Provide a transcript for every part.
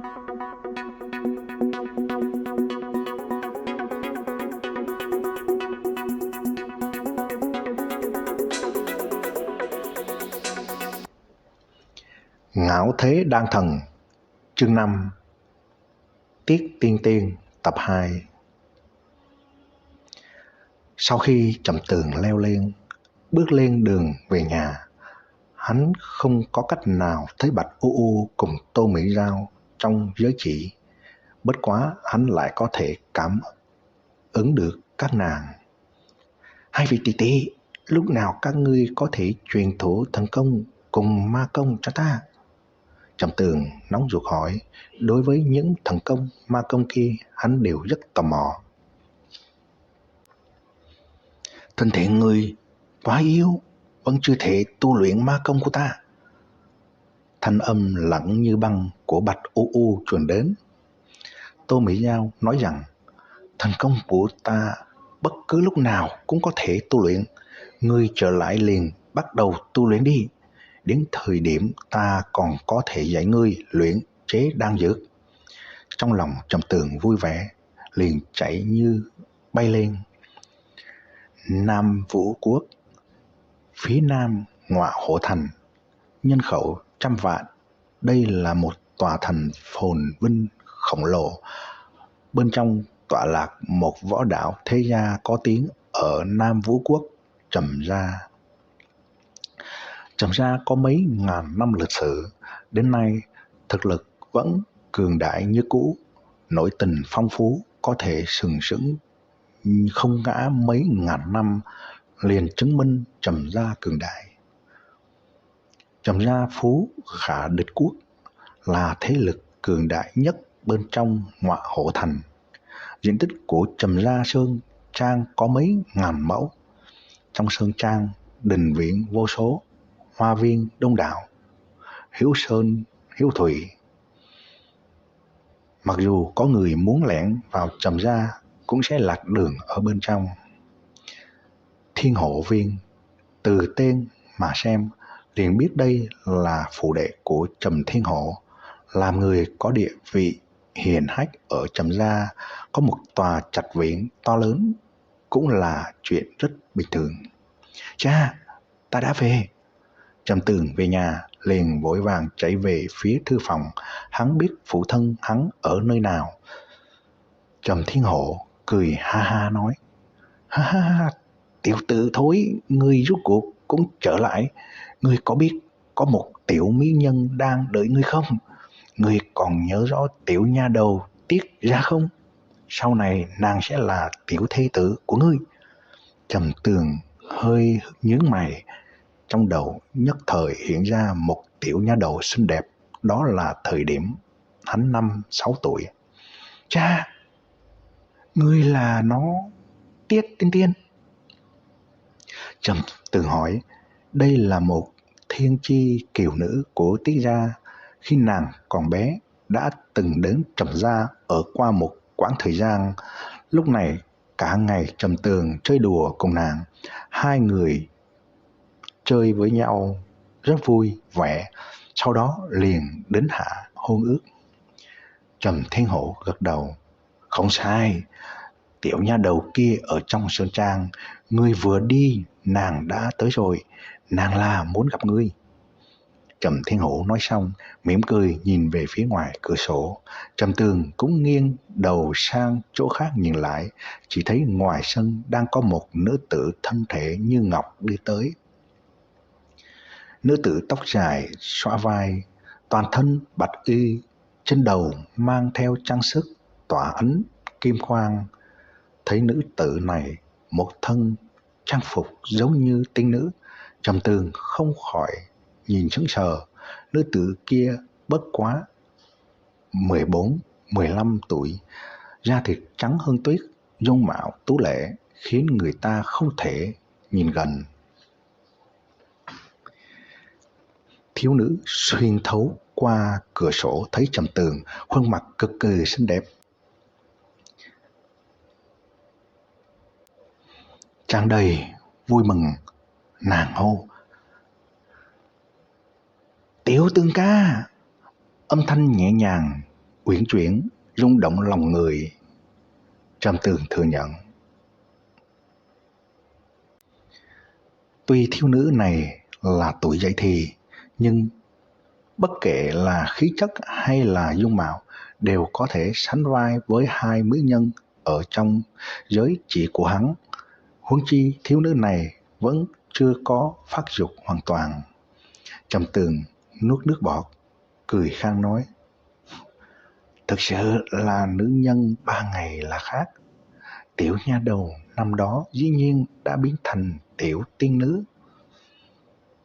Ngạo thế đan thần, chương 5, Tiết Tiên Tiên, tập 2. Sau khi Trầm Tường leo lên, bước lên đường về nhà, hắn không có cách nào thấy Bạch U U cùng Tô Mỹ Dao trong giới chỉ. Bất quá hắn lại có thể cảm ứng được các nàng. Hai vị tỷ tỷ, lúc nào các ngươi có thể truyền thụ thần công cùng ma công cho ta? Trầm Tường nóng ruột hỏi. Đối với những thần công ma công kia, hắn đều rất tò mò. Thân thể ngươi quá yếu, vẫn chưa thể tu luyện ma công của ta. Thanh âm lặng như băng của Bạch U U truyền đến. Tô Mỹ Dao nói rằng, thần công của ta bất cứ lúc nào cũng có thể tu luyện. Ngươi trở lại liền bắt đầu tu luyện đi. Đến thời điểm ta còn có thể dạy ngươi luyện chế đan dược. Trong lòng Trầm Tường vui vẻ, liền chạy như bay lên. Nam Vũ Quốc, phía nam Ngọa Hổ Thành, nhân khẩu 100 vạn. Đây là một tòa thành phồn vinh khổng lồ. Bên trong tọa lạc một võ đạo thế gia có tiếng ở Nam Vũ Quốc, Trầm Gia. Trầm Gia có mấy ngàn năm lịch sử, đến nay thực lực vẫn cường đại như cũ, nội tình phong phú, có thể sừng sững không ngã mấy ngàn năm, liền chứng minh Trầm Gia cường đại. Trầm Gia Phú Khả Địch Quốc là thế lực cường đại nhất bên trong Ngọa Hổ Thành. Diện tích của Trầm Gia Sơn Trang có mấy ngàn mẫu. Trong Sơn Trang, đình viện vô số, hoa viên đông đảo, hiếu sơn, hiếu thủy. Mặc dù có người muốn lẻn vào Trầm Gia cũng sẽ lạc đường ở bên trong. Thiên Hộ Viên, từ tên mà xem liền biết đây là phụ đệ của Trầm Thiên Hộ. Làm người có địa vị hiền hách ở Trầm Gia, có một tòa trạch viện to lớn cũng là chuyện rất bình thường. Cha, ta đã về. Trầm Tường về nhà liền vội vàng chạy về phía thư phòng. Hắn biết phụ thân hắn ở nơi nào. Trầm Thiên Hộ cười ha ha nói, ha ha ha, tiểu tử thối, ngươi rốt cuộc cũng trở lại. Ngươi có biết có một tiểu mỹ nhân đang đợi ngươi không? Ngươi còn nhớ rõ tiểu nha đầu Tiết Ra không? Sau này nàng sẽ là tiểu thê tử của ngươi. Trầm Tường hơi nhướng mày. Trong đầu nhất thời hiện ra một tiểu nha đầu xinh đẹp. Đó là thời điểm hắn 5-6 tuổi. Cha, ngươi là nó Tiết Tiên Tiên? Trầm Tường hỏi. Đây là một thiên chi kiều nữ của Tiết Gia. Khi nàng còn bé đã từng đến Trầm Gia ở qua một quãng thời gian. Lúc này cả ngày Trầm Tường chơi đùa cùng nàng. Hai người chơi với nhau rất vui vẻ. Sau đó liền đến hạ hôn ước. Trầm Thiên Hộ gật đầu. Không sai, tiểu nha đầu kia ở trong sơn trang. Ngươi vừa đi nàng đã tới rồi. Nàng là muốn gặp ngươi. Trầm Thiên Hộ nói xong mỉm cười nhìn về phía ngoài cửa sổ. Trầm Tường cũng nghiêng đầu sang chỗ khác nhìn lại. Chỉ thấy ngoài sân đang có một nữ tử thân thể như ngọc đi tới. Nữ tử tóc dài xõa vai, toàn thân bạch y, trên đầu mang theo trang sức tỏa ánh kim quang. Thấy nữ tử này một thân trang phục giống như tiên nữ, Trầm Tường không khỏi nhìn sững sờ. Nữ tử kia bất quá 14-15 tuổi, da thịt trắng hơn tuyết, dung mạo tú lệ khiến người ta không thể nhìn gần. Thiếu nữ xuyên thấu qua cửa sổ thấy Trầm Tường, khuôn mặt cực kỳ xinh đẹp, tràn đầy vui mừng. Nàng hô, Tiểu Tường ca. Âm thanh nhẹ nhàng uyển chuyển, rung động lòng người. Trầm Tường thừa nhận. Tuy thiếu nữ này là tuổi dậy thì, nhưng bất kể là khí chất hay là dung mạo đều có thể sánh vai với hai mỹ nhân ở trong giới chỉ của hắn. Huống chi thiếu nữ này vẫn chưa có phát dục hoàn toàn. Trầm Tường nuốt nước bọt, cười khang nói: Thực sự là nữ nhân 3 ngày là khác. Tiểu nha đầu năm đó dĩ nhiên đã biến thành tiểu tiên nữ.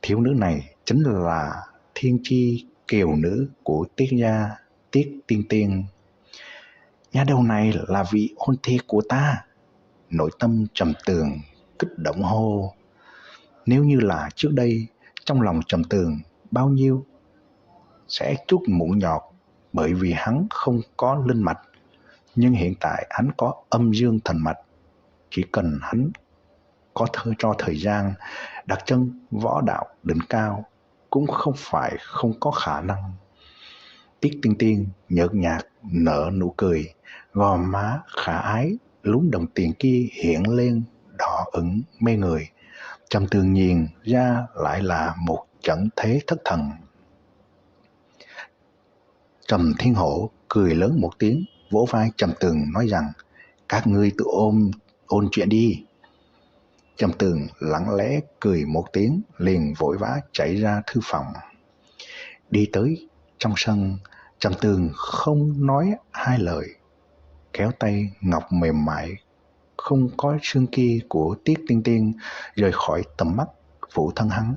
Thiếu nữ này chính là thiên chi kiều nữ của Tiết gia, Tiết Tiên Tiên. Nha đầu này là vị hôn thê của ta. Nội tâm Trầm Tường kích động hô. Nếu như là trước đây, trong lòng Trầm Tường bao nhiêu sẽ chút mụn nhọt bởi vì hắn không có linh mạch. Nhưng hiện tại hắn có âm dương thần mạch. Chỉ cần hắn có cho thời gian đặt chân võ đạo đỉnh cao cũng không phải không có khả năng. Tiết Tiên Tiên nhợt nhạt nở nụ cười, gò má khả ái lúm đồng tiền kia hiện lên đỏ ửng mê người. Trầm Tường nhìn ra lại là một trận thế thất thần. Trầm Thiên Hổ cười lớn một tiếng, vỗ vai Trầm Tường nói rằng: Các ngươi tự ôn chuyện đi. Trầm Tường lặng lẽ cười một tiếng, liền vội vã chạy ra thư phòng. Đi tới trong sân, Trầm Tường không nói hai lời, kéo tay ngọc mềm mại không có xương kia của Tiết Tiên Tiên rời khỏi tầm mắt phụ thân hắn,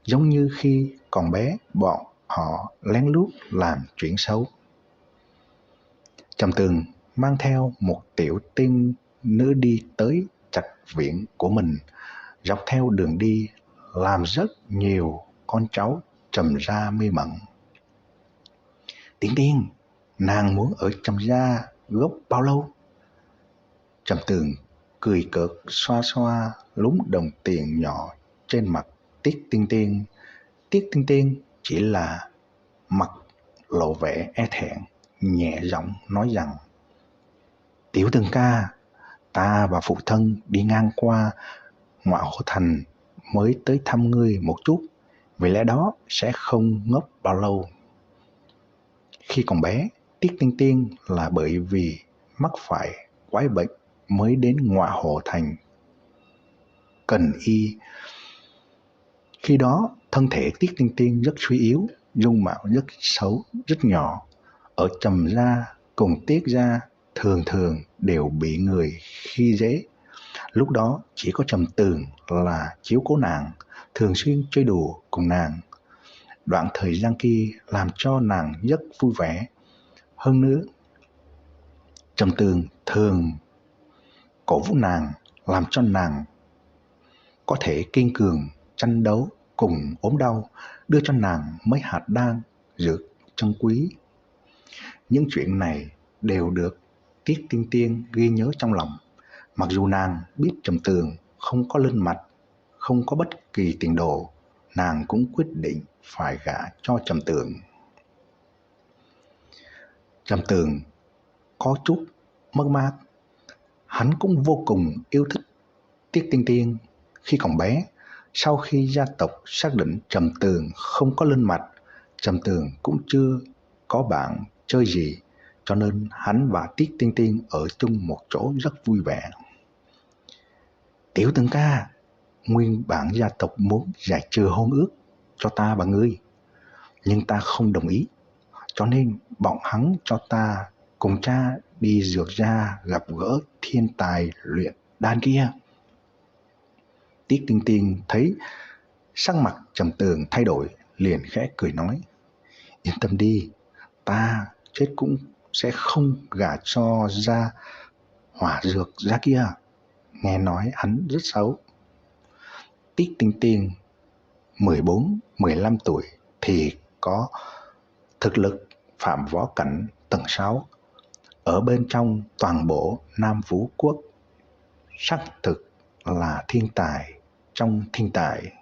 giống như khi còn bé bọn họ lén lút làm chuyện xấu. Trầm Tường mang theo một tiểu tiên nữ đi tới trạch viện của mình. Dọc theo đường đi làm rất nhiều con cháu Trầm gia mê mẩn. Tiên Tiên, nàng muốn ở Trầm gia gốc bao lâu? Trầm Tường cười cợt xoa xoa lúm đồng tiền nhỏ trên mặt Tiết Tiên Tiên. Tiết Tiên Tiên chỉ là mặt lộ vẻ e thẹn, nhẹ giọng nói rằng: Tiểu Tường ca, ta và phụ thân đi ngang qua Ngoại Hổ Thành mới tới thăm ngươi một chút, vì lẽ đó sẽ không ngốc bao lâu. Khi còn bé, Tiết Tiên Tiên là bởi vì mắc phải quái bệnh mới đến Ngoại Hổ Thành cần y. Khi đó, thân thể Tiết Tiên Tiên rất suy yếu, dung mạo rất xấu, rất nhỏ. Ở Trầm gia cùng Tiết gia thường thường đều bị người khi dễ. Lúc đó chỉ có Trầm Tường là chiếu cố nàng, thường xuyên chơi đùa cùng nàng. Đoạn thời gian kia làm cho nàng rất vui vẻ. Hơn nữa, Trầm Tường thường cổ vũ nàng, làm cho nàng có thể kiên cường tranh đấu cùng ốm đau, đưa cho nàng mấy hạt đan dược chân quý. Những chuyện này đều được Tiết Tiên Tiên ghi nhớ trong lòng. Mặc dù nàng biết Trầm Tường không có linh mạch, không có bất kỳ tiền đồ, nàng cũng quyết định phải gả cho Trầm Tường. Trầm Tường có chút mất mát. Hắn cũng vô cùng yêu thích Tiết Tiên Tiên. Khi còn bé, sau khi gia tộc xác định Trầm Tường không có linh mạch, Trầm Tường cũng chưa có bạn chơi gì, cho nên hắn và Tiết Tiên Tiên ở chung một chỗ rất vui vẻ. Tiểu Tường ca, nguyên bản gia tộc muốn giải trừ hôn ước cho ta và ngươi, nhưng ta không đồng ý, cho nên bọn hắn cho ta cùng cha đi dược gia gặp gỡ thiên tài luyện đan kia. Tiết Tiên Tiên thấy sắc mặt Trầm Tường thay đổi, liền khẽ cười nói: Yên tâm đi, ta chết cũng sẽ không gả cho gia hỏa dược gia kia. Nghe nói hắn rất xấu. Tiết Tiên Tiên 14-15 tuổi thì có thực lực phạm võ cảnh tầng 6. Ở bên trong toàn bộ Nam Vũ Quốc, xác thực là thiên tài trong thiên tài.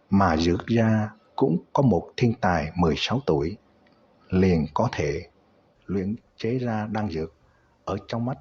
Mà dược gia cũng có một thiên tài 16 tuổi, liền có thể luyện chế ra đan dược. Ở trong mắt